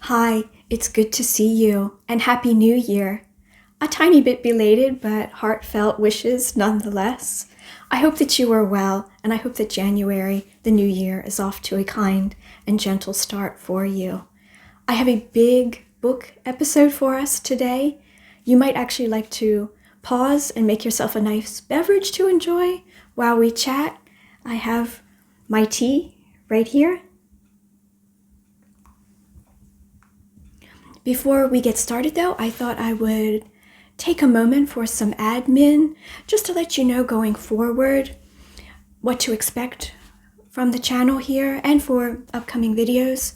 Hi, it's good to see you, and Happy New Year. A tiny bit belated, but heartfelt wishes nonetheless. I hope that you are well, and I hope that January, the new year, is off to a kind and gentle start for you. I have a big book episode for us today. You might actually like to pause and make yourself a nice beverage to enjoy while we chat. I have my tea right here. Before we get started though, I thought I would take a moment for some admin, just to let you know going forward what to expect from the channel here and for upcoming videos.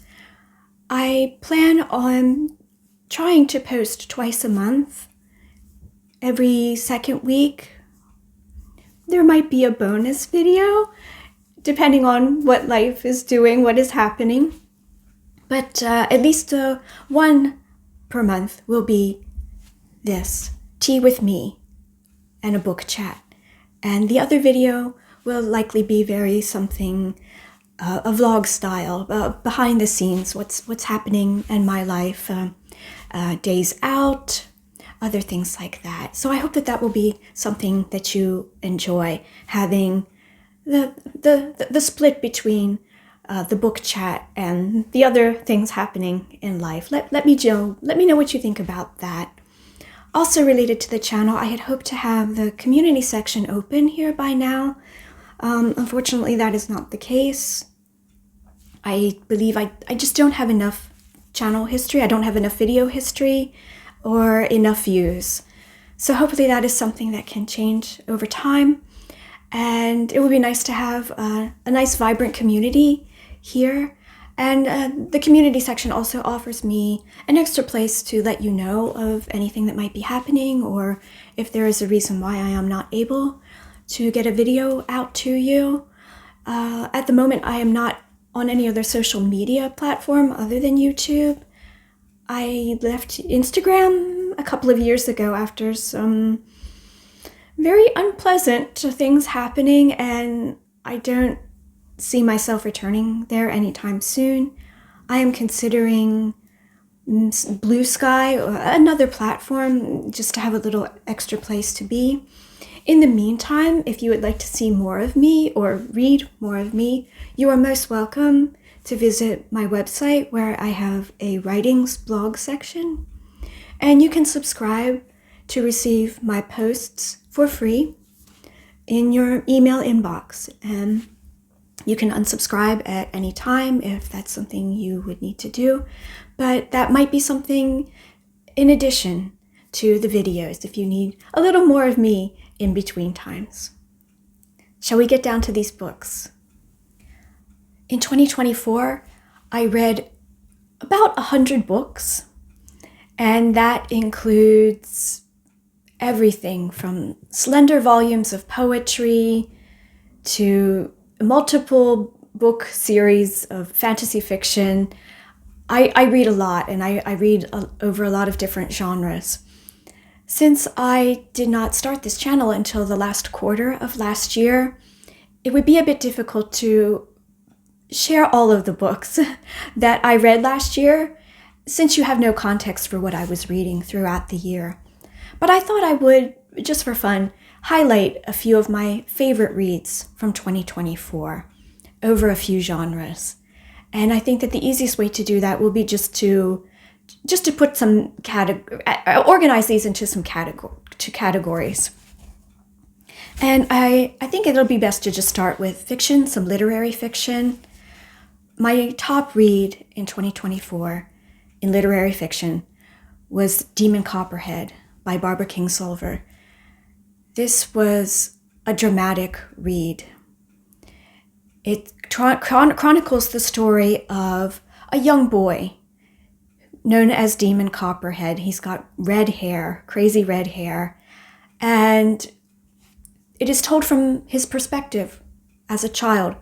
I plan on trying to post twice a month, every second week. There might be a bonus video, depending on what life is doing, what is happening. But at least one per month will be this, tea with me and a book chat. And the other video will likely be very something, a vlog style, behind the scenes, what's happening in my life, days out, other things like that. So I hope that will be something that you enjoy, having the split between the book chat and the other things happening in life. Let me know what you think about that. Also related to the channel, I had hoped to have the community section open here by now. Unfortunately, that is not the case. I believe I just don't have enough channel history. I don't have enough video history or enough views. So hopefully that is something that can change over time. And it would be nice to have a nice, vibrant community here. And the community section also offers me an extra place to let you know of anything that might be happening, or if there is a reason why I am not able to get a video out to you. At the moment, I am not on any other social media platform other than YouTube. I left Instagram a couple of years ago after some very unpleasant things happening, and I don't see myself returning there anytime soon. I am considering Blue Sky or another platform just to have a little extra place to be. In the meantime, if you would like to see more of me or read more of me, you are most welcome to visit my website where I have a writings blog section. And you can subscribe to receive my posts for free in your email inbox. And you can unsubscribe at any time if that's something you would need to do. But that might be something in addition to the videos if you need a little more of me in between times. Shall we get down to these books? In 2024, I read about 100 books, and that includes everything from slender volumes of poetry to multiple book series of fantasy fiction. I read a lot, and I read over a lot of different genres. Since I did not start this channel until the last quarter of last year, it would be a bit difficult to share all of the books that I read last year, since you have no context for what I was reading throughout the year. But I thought I would, just for fun, highlight a few of my favorite reads from 2024 over a few genres. And I think that the easiest way to do that will be just to put some organize these into some categories. And I think it'll be best to just start with fiction, some literary fiction. My top read in 2024 in literary fiction was Demon Copperhead by Barbara Kingsolver. This was a dramatic read. It chronicles the story of a young boy known as Demon Copperhead. He's got red hair, crazy red hair, and it is told from his perspective as a child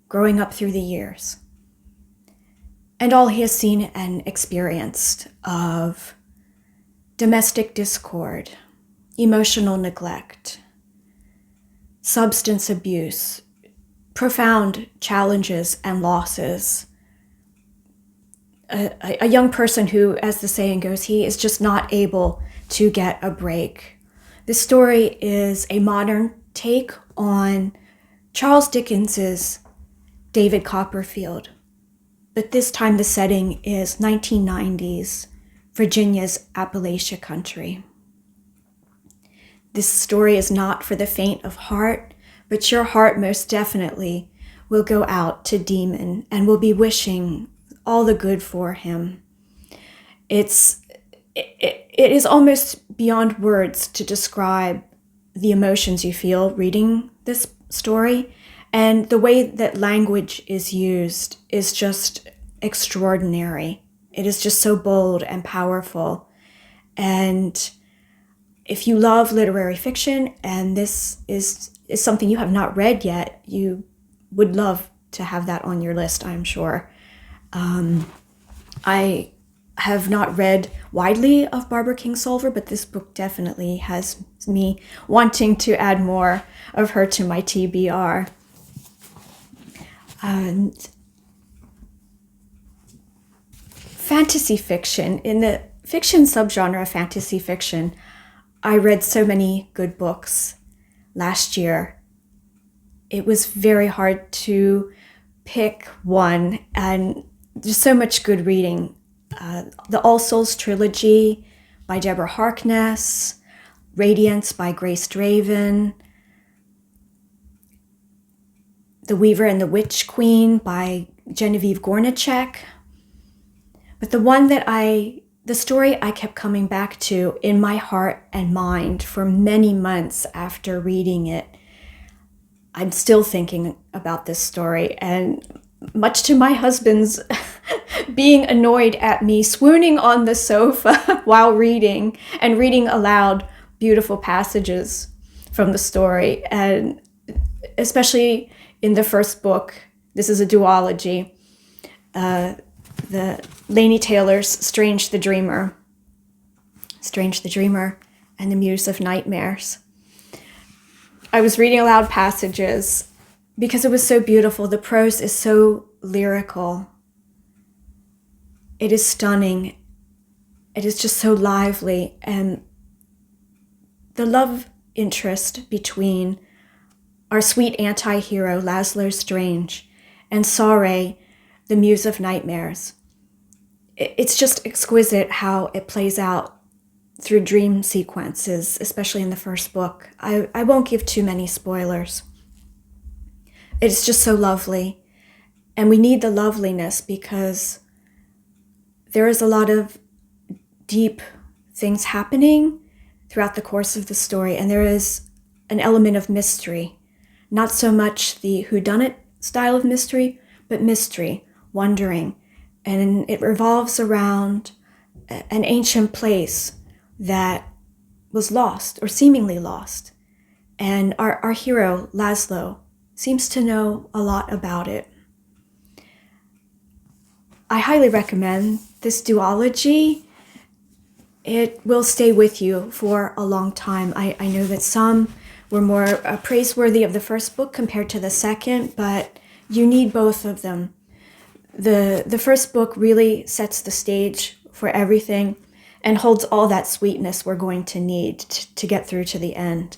growing up through the years, and all he has seen and experienced of domestic discord, emotional neglect, substance abuse, profound challenges and losses, a young person who, as the saying goes, he is just not able to get a break. This story is a modern take on Charles Dickens's David Copperfield, but this time the setting is 1990s, Virginia's Appalachia country. This story is not for the faint of heart, but your heart most definitely will go out to Demon and will be wishing all the good for him. It is almost beyond words to describe the emotions you feel reading this story, and the way that language is used is just extraordinary. It is just so bold and powerful. And if you love literary fiction and this is something you have not read yet, you would love to have that on your list, I'm sure. I have not read widely of Barbara Kingsolver, but this book definitely has me wanting to add more of her to my TBR. And fantasy fiction. In the fiction subgenre of fantasy fiction, I read so many good books last year. It was very hard to pick one, and there's so much good reading. The All Souls trilogy by Deborah Harkness, Radiance by Grace Draven, The Weaver and the Witch Queen by Genevieve Gornichek. But the story I kept coming back to in my heart and mind for many months after reading it, I'm still thinking about this story, and much to my husband's being annoyed at me swooning on the sofa while reading and reading aloud beautiful passages from the story. And especially in the first book, this is a duology, the Laini Taylor's Strange the Dreamer, and the Muse of Nightmares. I was reading aloud passages because it was so beautiful. The prose is so lyrical. It is stunning. It is just so lively. And the love interest between our sweet anti-hero, Laszlo Strange, and Sare, the Muse of Nightmares. It's just exquisite how it plays out through dream sequences, especially in the first book. I won't give too many spoilers. It's just so lovely. And we need the loveliness because there is a lot of deep things happening throughout the course of the story. And there is an element of mystery. Not so much the whodunit style of mystery, but mystery, wondering. And it revolves around an ancient place that was lost or seemingly lost. And our hero, Laszlo, seems to know a lot about it. I highly recommend this duology. It will stay with you for a long time. I know that some were more praiseworthy of the first book compared to the second, but you need both of them. The first book really sets the stage for everything and holds all that sweetness we're going to need to get through to the end.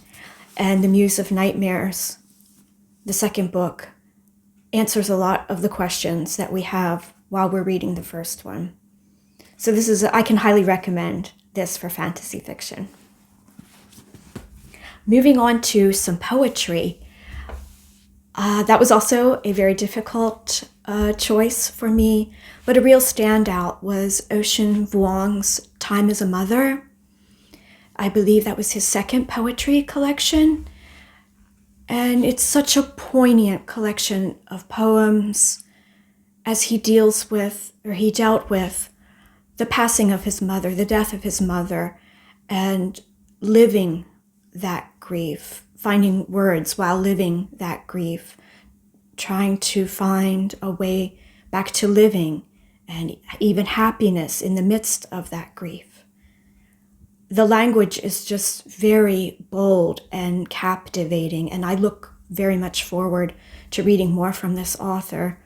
And The Muse of Nightmares, the second book, answers a lot of the questions that we have while we're reading the first one. So I can highly recommend this for fantasy fiction. Moving on to some poetry. That was also a very difficult choice for me, but a real standout was Ocean Vuong's Time as a Mother. I believe that was his second poetry collection. And it's such a poignant collection of poems as he dealt with the passing of his mother, the death of his mother, and living that grief, finding words while living that grief, trying to find a way back to living and even happiness in the midst of that grief. The language is just very bold and captivating, and I look very much forward to reading more from this author.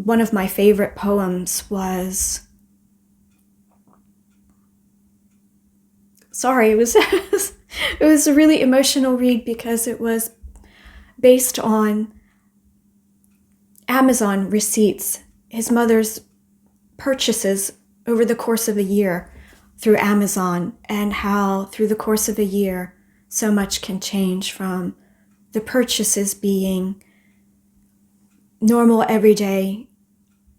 one of my favorite poems was, it was it was a really emotional read because it was based on Amazon receipts, his mother's purchases over the course of a year through Amazon, and how through the course of a year so much can change, from the purchases being normal everyday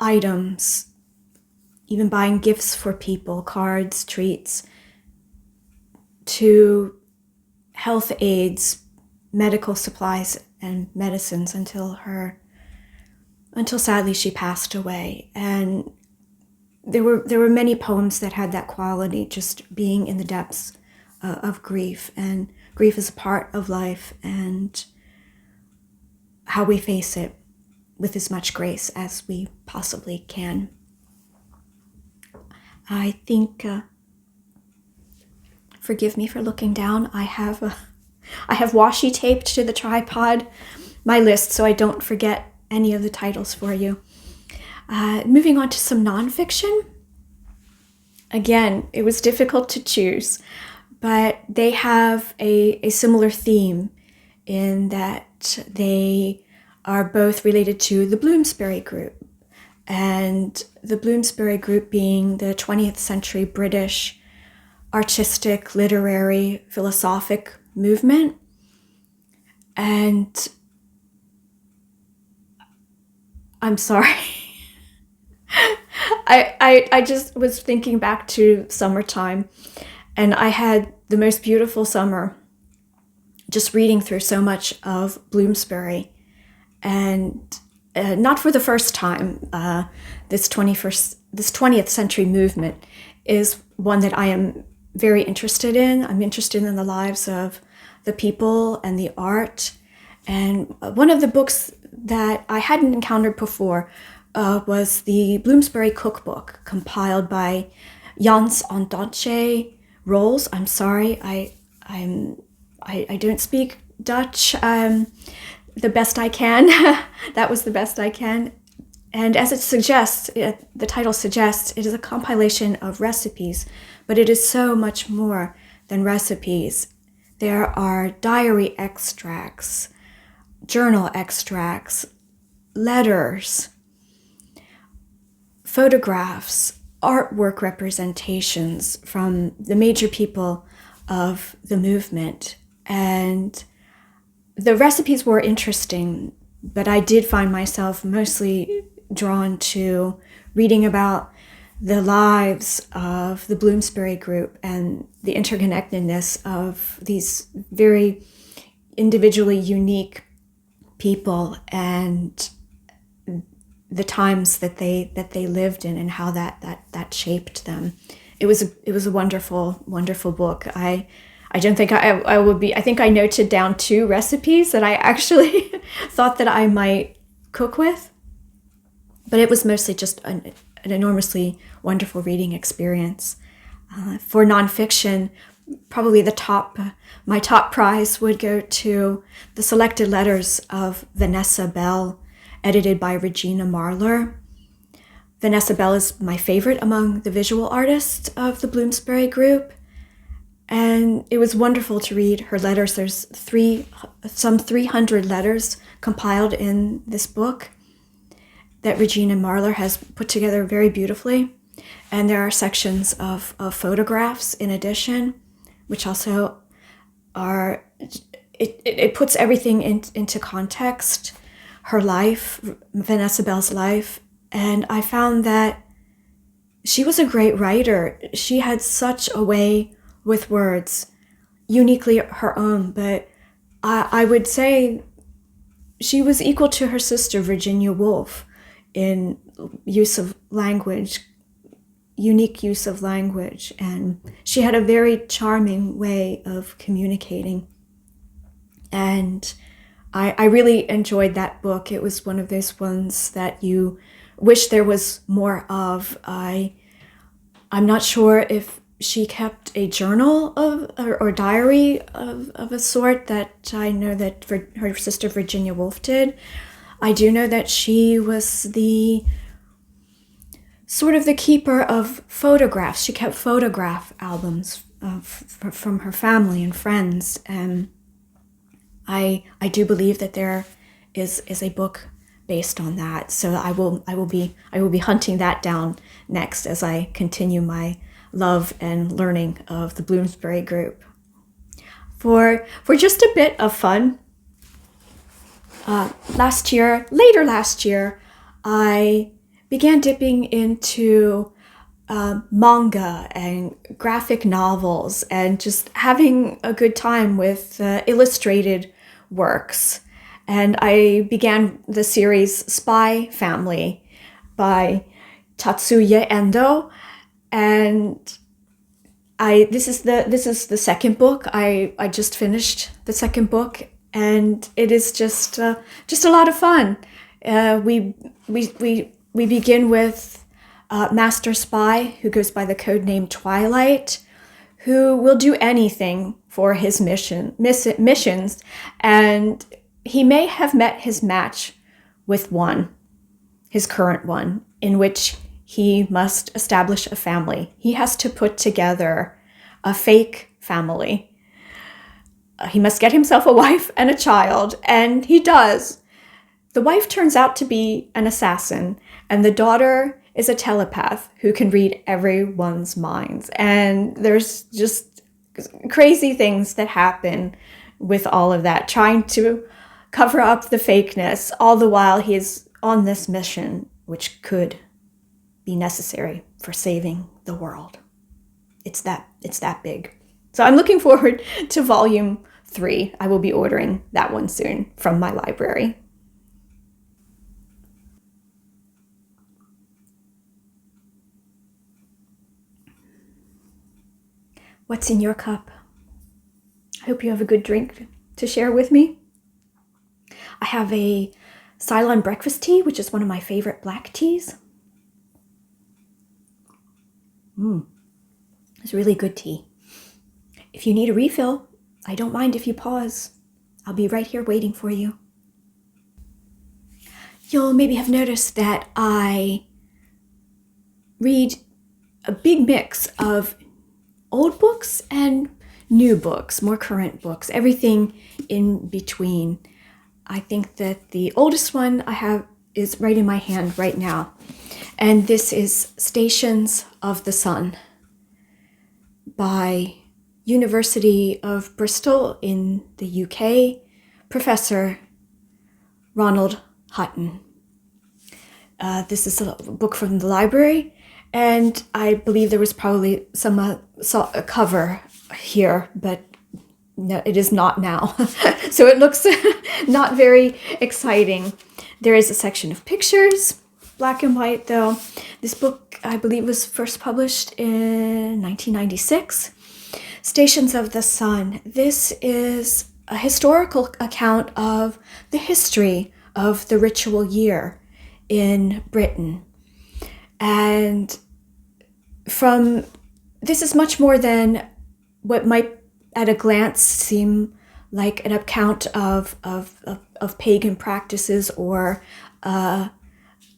items, even buying gifts for people, cards, treats, to health aids, medical supplies, and medicines until sadly she passed away. And there were many poems that had that quality, just being in the depths of grief, and grief is a part of life, and how we face it with as much grace as we possibly can. I think, forgive me for looking down, I have washi taped to the tripod my list so I don't forget any of the titles for you. Moving on to some nonfiction. Again, it was difficult to choose, but they have a similar theme in that they are both related to the Bloomsbury group. And the Bloomsbury group being the 20th century British artistic, literary, philosophic movement. And I'm sorry. I just was thinking back to summertime, and I had the most beautiful summer just reading through so much of Bloomsbury. And not for the first time, this 20th century movement is one that I am very interested in. I'm interested in the lives of the people and the art. And one of the books that I hadn't encountered before was the Bloomsbury Cookbook, compiled by Jans Ondaatje Rolls. I'm sorry, I don't speak Dutch the best I can. That was the best I can. And as it suggests, the title suggests, it is a compilation of recipes, but it is so much more than recipes. There are diary extracts, journal extracts, letters, photographs, artwork representations from the major people of the movement. And the recipes were interesting, but I did find myself mostly drawn to reading about the lives of the Bloomsbury group and the interconnectedness of these very individually unique people and the times that they lived in and how that shaped them. It was a wonderful, wonderful book. I don't think I would be. I think I noted down 2 recipes that I actually thought that I might cook with, but it was mostly just an enormously wonderful reading experience. For nonfiction, probably my top prize would go to the selected letters of Vanessa Bell, edited by Regina Marler. Vanessa Bell is my favorite among the visual artists of the Bloomsbury group. And it was wonderful to read her letters. There's some 300 letters compiled in this book that Regina Marler has put together very beautifully. And there are sections of photographs in addition, which also are, it puts everything into context. Her life, Vanessa Bell's life. And I found that she was a great writer. She had such a way with words, uniquely her own, but I would say she was equal to her sister Virginia Woolf in use of language, unique use of language, and she had a very charming way of communicating. And I really enjoyed that book. It was one of those ones that you wish there was more of. I'm not sure if she kept a journal or diary of a sort that I know that her sister Virginia Woolf did. I do know that she was the sort of the keeper of photographs. She kept photograph albums from her family and friends, and I do believe that there is a book based on that. So I will be hunting that down next as I continue my love and learning of the Bloomsbury group. For just a bit of fun, later last year, I began dipping into manga and graphic novels and just having a good time with illustrated works. And I began the series Spy Family by Tatsuya Endo, and this is the second book. I just finished the second book, and it is just a lot of fun. We begin with Master Spy, who goes by the code name Twilight, who will do anything for his missions, and he may have met his match with his current one, in which he must establish a family. He has to put together a fake family. He must get himself a wife and a child, and he does. The wife turns out to be an assassin, and the daughter is a telepath who can read everyone's minds. And there's just crazy things that happen with all of that, trying to cover up the fakeness, all the while he's on this mission, which could be necessary for saving the world. It's that big. So I'm looking forward to volume 3. I will be ordering that one soon from my library. What's in your cup? I hope you have a good drink to share with me. I have a Ceylon breakfast tea, which is one of my favorite black teas. It's really good tea. If you need a refill, I don't mind if you pause. I'll be right here waiting for you. You'll maybe have noticed that I read a big mix of old books and new books, more current books, everything in between. I think that the oldest one I have is right in my hand right now. And this is Stations of the Sun by University of Bristol in the UK, Professor Ronald Hutton. This is a book from the library, and I believe there was probably a cover here, but no, it is not now. So it looks not very exciting. There is a section of pictures, black and white though. This book, I believe, was first published in 1996. Stations of the Sun. This is a historical account of the history of the ritual year in Britain. And this is much more than what might at a glance seem like an account of pagan practices or a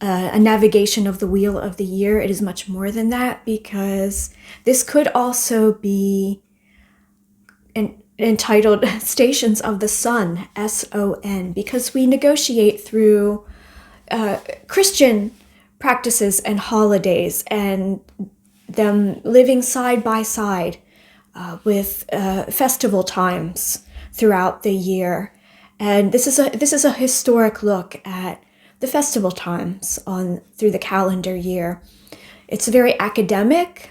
navigation of the wheel of the year. It is much more than that, because this could also be entitled Stations of the Sun, S-O-N, because we negotiate through Christian practices and holidays and them living side by side with festival times throughout the year. And this is a historic look at the festival times through the calendar year. It's a very academic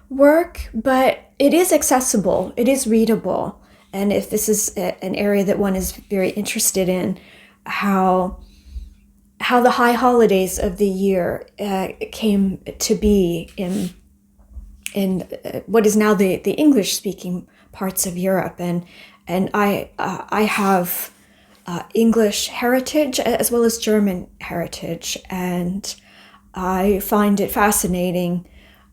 work, but it is accessible, it is readable. And if this is an area that one is very interested in, how the high holidays of the year came to be in what is now the English-speaking parts of Europe, and I have English heritage as well as German heritage, and I find it fascinating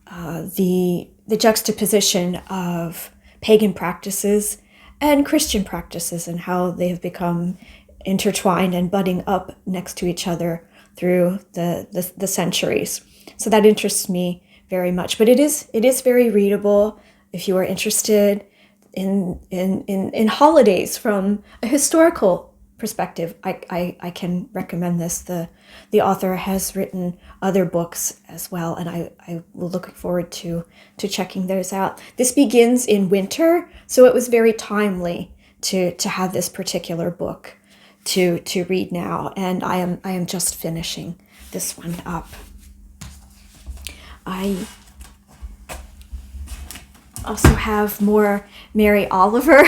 the juxtaposition of pagan practices and Christian practices and how they have become intertwined and budding up next to each other through the centuries. So that interests me very much. But it is very readable if you are interested in holidays from a historical perspective. I can recommend this. The author has written other books as well, and I will look forward to checking those out. This begins in winter, so it was very timely to have this particular book to read now, and I am just finishing this one up. I also have more Mary Oliver,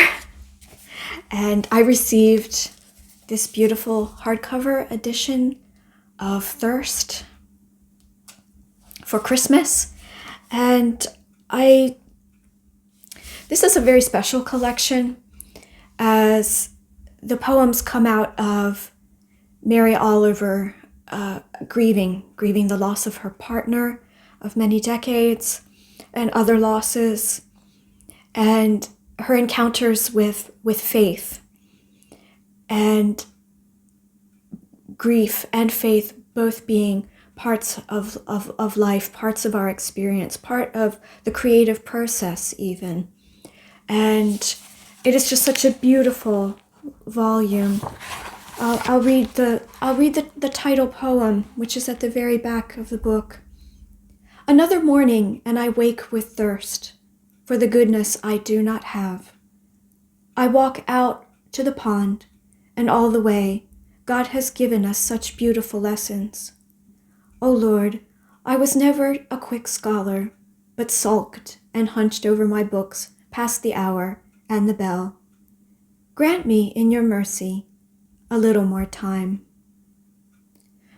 and I received this beautiful hardcover edition of Thirst for Christmas, and this is a very special collection, as the poems come out of Mary Oliver grieving the loss of her partner of many decades and other losses, and her encounters with faith, and grief and faith both being parts of life, parts of our experience, part of the creative process even. And it is just such a beautiful volume. I'll read the title poem, which is at the very back of the book. Another morning, and I wake with thirst for the goodness I do not have. I walk out to the pond, and all the way, God has given us such beautiful lessons. O Lord, I was never a quick scholar, but sulked and hunched over my books past the hour and the bell. Grant me, in your mercy, a little more time.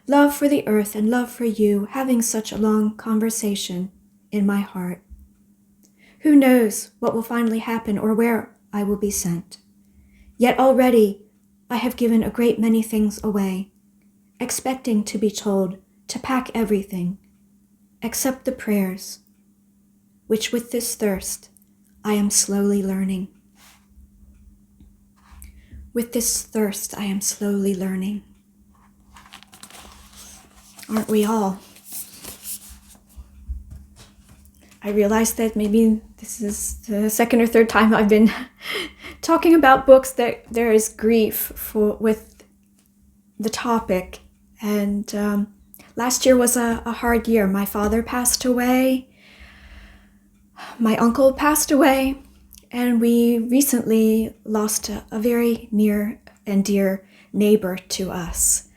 Love for the earth and love for you, having such a long conversation in my heart. Who knows what will finally happen or where I will be sent? Yet already I have given a great many things away, expecting to be told to pack everything, except the prayers, which with this thirst I am slowly learning. With this thirst I am slowly learning. Aren't we all? I realize that maybe this is the second or third time I've been talking about books that there is grief with the topic. And last year was a hard year. My father passed away. My uncle passed away. And we recently lost a very near and dear neighbor to us.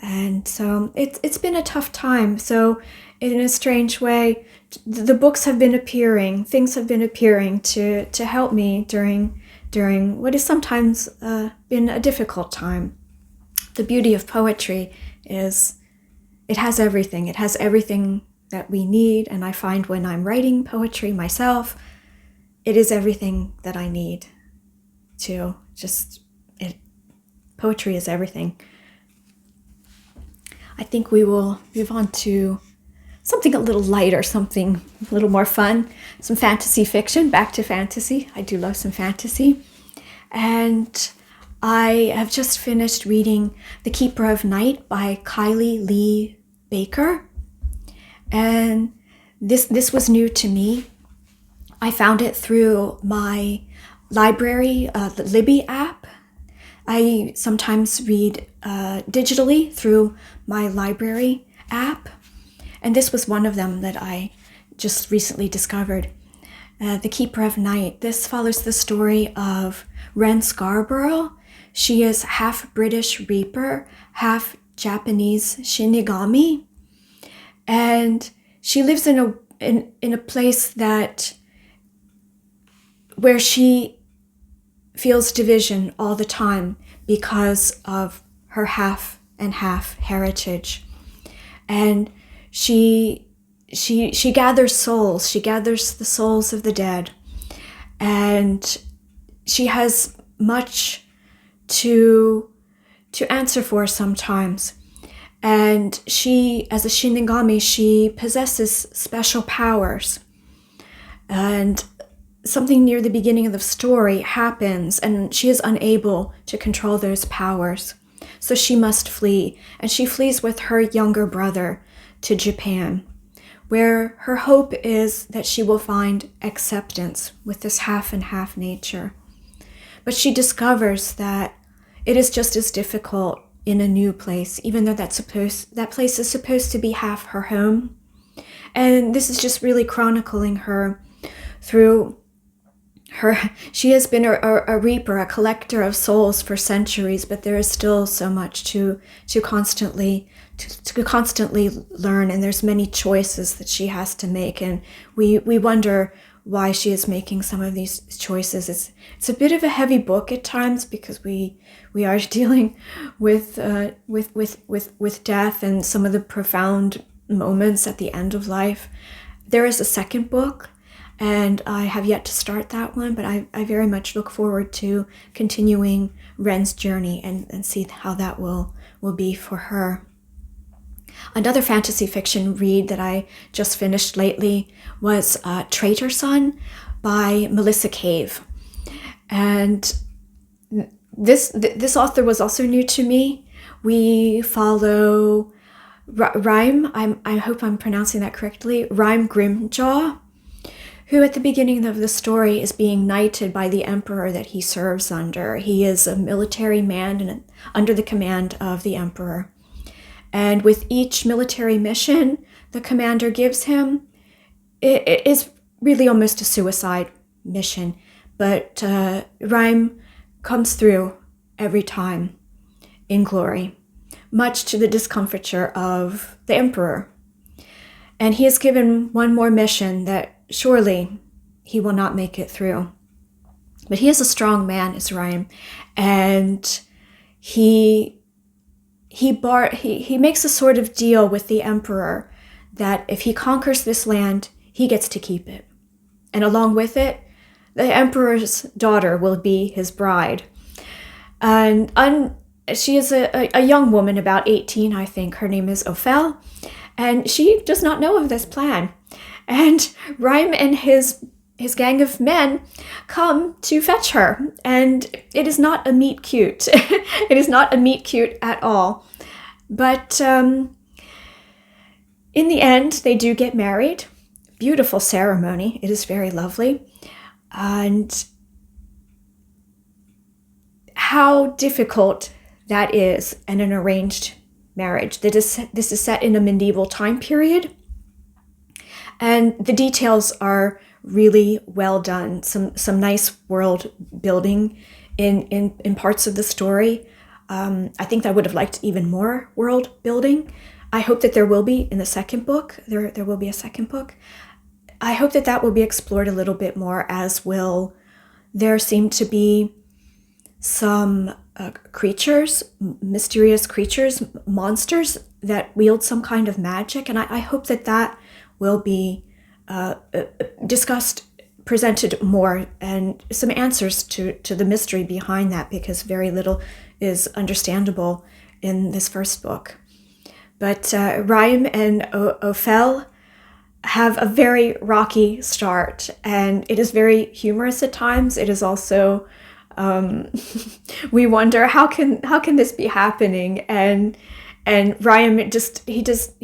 And so it's been a tough time. So in a strange way, the books have been appearing, things have been appearing to help me during what is sometimes been a difficult time. The beauty of poetry is it has everything. It has everything that we need. And I find when I'm writing poetry myself, it is everything that I need to poetry is everything. I think we will move on to something a little lighter, something a little more fun, some fantasy fiction, back to fantasy. I do love some fantasy. And I have just finished reading The Keeper of Night by Kylie Lee Baker. And this was new to me. I found it through my library, the Libby app. I sometimes read digitally through my library app, and this was one of them that I just recently discovered. The Keeper of Night. This follows the story of Ren Scarborough. She is half British Reaper, half Japanese Shinigami, and she lives in a place where she feels division all the time because of her half and half heritage. And she gathers souls. She gathers the souls of the dead. And she has much to answer for sometimes. And she, as a Shinigami, she possesses special powers. And something near the beginning of the story happens, and she is unable to control those powers. So she must flee, and she flees with her younger brother to Japan, where her hope is that she will find acceptance with this half and half nature. But she discovers that it is just as difficult in a new place, even though that place is supposed to be half her home. And this is just really chronicling her through she has been a reaper, a collector of souls for centuries, but there is still so much to constantly learn, and there's many choices that she has to make, and we wonder why she is making some of these choices. It's a bit of a heavy book at times because we are dealing with death and some of the profound moments at the end of life. There is a second book, and I have yet to start that one, but I very much look forward to continuing Ren's journey and see how that will be for her. Another fantasy fiction read that I just finished lately was Traitor by Melissa Cave. And this author was also new to me. We follow Rhyme, I hope I'm pronouncing that correctly, Rhyme Grimjaw, who at the beginning of the story is being knighted by the emperor that he serves under. He is a military man and under the command of the emperor. And with each military mission the commander gives him, it is really almost a suicide mission. But Rhyme comes through every time in glory, much to the discomfiture of the emperor. And he is given one more mission that surely he will not make it through. But he is a strong man, is Rhyme, and he makes a sort of deal with the emperor that if he conquers this land, he gets to keep it. And along with it, the emperor's daughter will be his bride. And she is a young woman, about 18, I think. Her name is Ophel, and she does not know of this plan. And Rhyme and his gang of men come to fetch her, and it is not a meet cute. It is not a meet cute at all. But in the end, they do get married. Beautiful ceremony. It is very lovely. And how difficult that is in an arranged marriage. This is set in a medieval time period. And the details are really well done. Some nice world building in parts of the story. I think I would have liked even more world building. I hope that there will be in the second book. There will be a second book. I hope that will be explored a little bit more, as will there seem to be some creatures, mysterious creatures, monsters that wield some kind of magic. And I hope that will be discussed, presented more, and some answers to the mystery behind that, because very little is understandable in this first book. But Rhyme and Ophel have a very rocky start, and it is very humorous at times. It is also we wonder how can this be happening, and Rhyme he's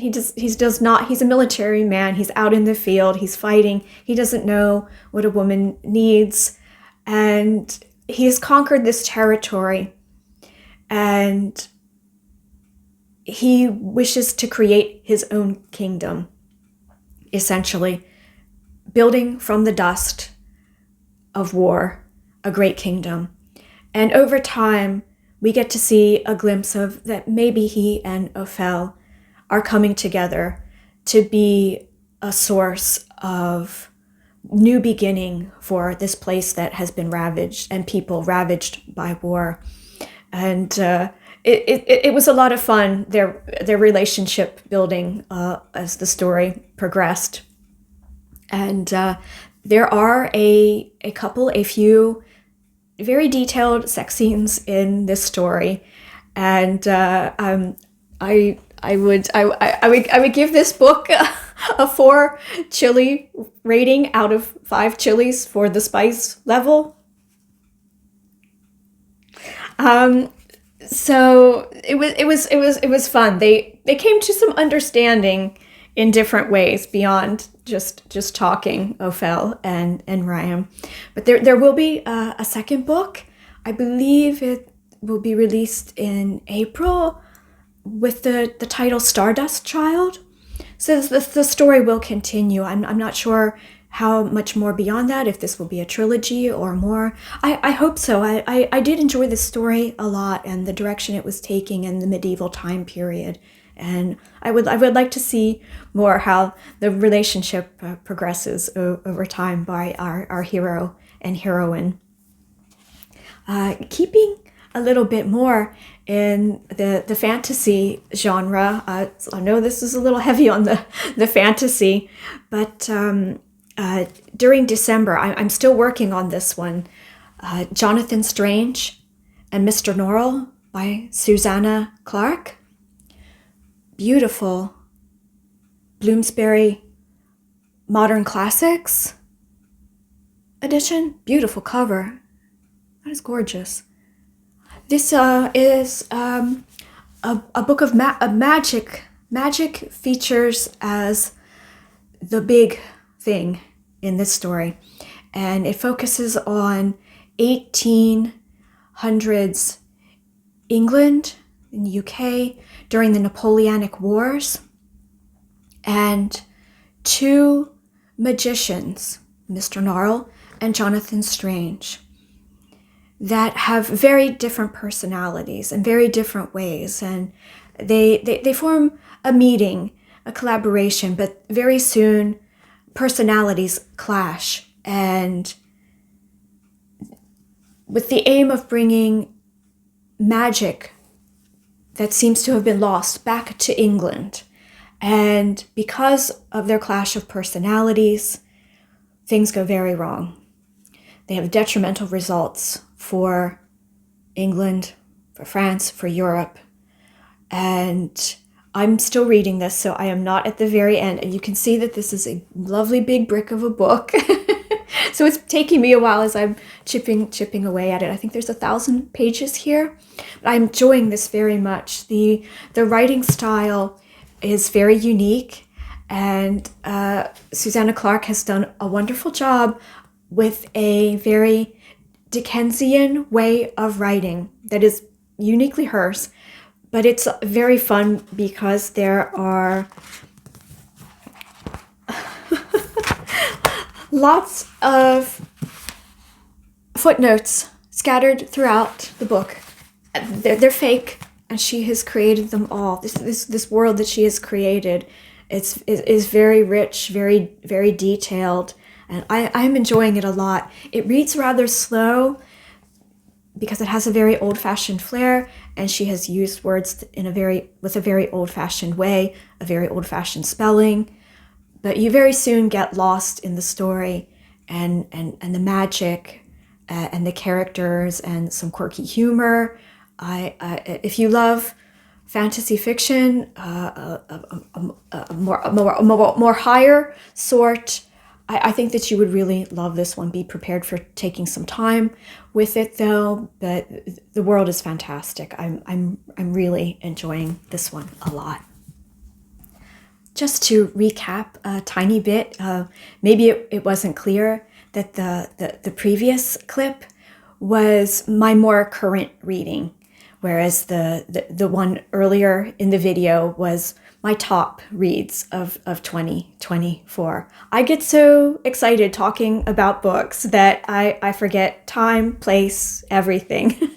a military man. He's out in the field, he's fighting. He doesn't know what a woman needs, and he has conquered this territory, and he wishes to create his own kingdom, essentially building from the dust of war a great kingdom. And over time, we get to see a glimpse of that maybe he and Ophel are coming together to be a source of new beginning for this place that has been ravaged and people ravaged by war. And it was a lot of fun, their relationship building as the story progressed. And there are a few very detailed sex scenes in this story, and I would give this book a 4 chili rating out of 5 chilies for the spice level. So it was fun. They came to some understanding in different ways beyond just talking, Ophel and Ryan. But there will be a second book. I believe it will be released in April with the title Stardust Child. So the story will continue. I'm not sure how much more beyond that, if this will be a trilogy or more. I hope so. I did enjoy this story a lot and the direction it was taking in the medieval time period. And I would like to see more how the relationship progresses over time by our hero and heroine. Keeping a little bit more in the fantasy genre. I know this is a little heavy on the fantasy, but during December, I'm still working on this one. Jonathan Strange and Mr. Norrell by Susanna Clarke. Beautiful Bloomsbury Modern Classics edition. Beautiful cover. That is gorgeous. This is a book of magic. Magic features as the big thing in this story, and it focuses on 1800s England in the UK during the Napoleonic Wars, and two magicians, Mr. Norrell and Jonathan Strange, that have very different personalities and very different ways, and they form a meeting, a collaboration, but very soon personalities clash, and with the aim of bringing magic that seems to have been lost back to England. And because of their clash of personalities, things go very wrong. They have detrimental results for England, for France, for Europe. And I'm still reading this, so I am not at the very end. And you can see that this is a lovely big brick of a book. So it's taking me a while as I'm chipping away at it. I think there's 1,000 pages here. But I'm enjoying this very much. The writing style is very unique, and Susanna Clarke has done a wonderful job with a very Dickensian way of writing that is uniquely hers. But it's very fun because there are lots of footnotes scattered throughout the book. They're fake, and she has created them all. This world that she has created is very rich, very, very detailed, and I'm enjoying it a lot. It reads rather slow because it has a very old-fashioned flair, and she has used words with a very old-fashioned way, a very old-fashioned spelling. But you very soon get lost in the story and the magic and the characters and some quirky humor. If you love fantasy fiction, a more higher sort, I think that you would really love this one. Be prepared for taking some time with it, though. But the world is fantastic. I'm really enjoying this one a lot. Just to recap a tiny bit, maybe it wasn't clear that the previous clip was my more current reading, whereas the one earlier in the video was my top reads of 2024. I get so excited talking about books that I forget time, place, everything.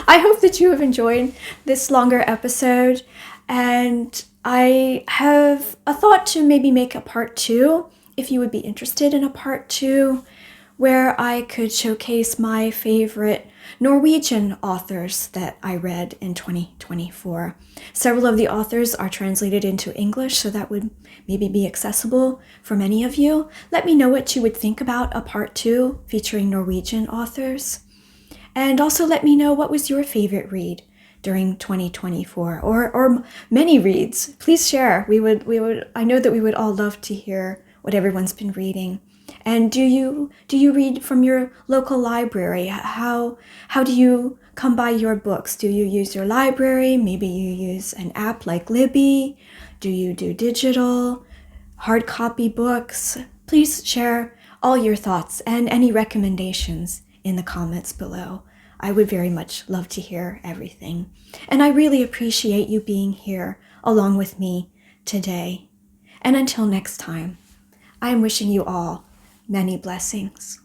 I hope that you have enjoyed this longer episode, and I have a thought to maybe make a part 2, if you would be interested in a part 2, where I could showcase my favorite Norwegian authors that I read in 2024. Several of the authors are translated into English, so that would maybe be accessible for many of you. Let me know what you would think about a part 2 featuring Norwegian authors. And also let me know what was your favorite read during 2024, or many reads. Please share. I know that we would all love to hear what everyone's been reading. And do you read from your local library? How do you come by your books? Do you use your library? Maybe you use an app like Libby. Do you do digital, hard copy books? Please share all your thoughts and any recommendations in the comments below. I would very much love to hear everything. And I really appreciate you being here along with me today. And until next time, I am wishing you all many blessings.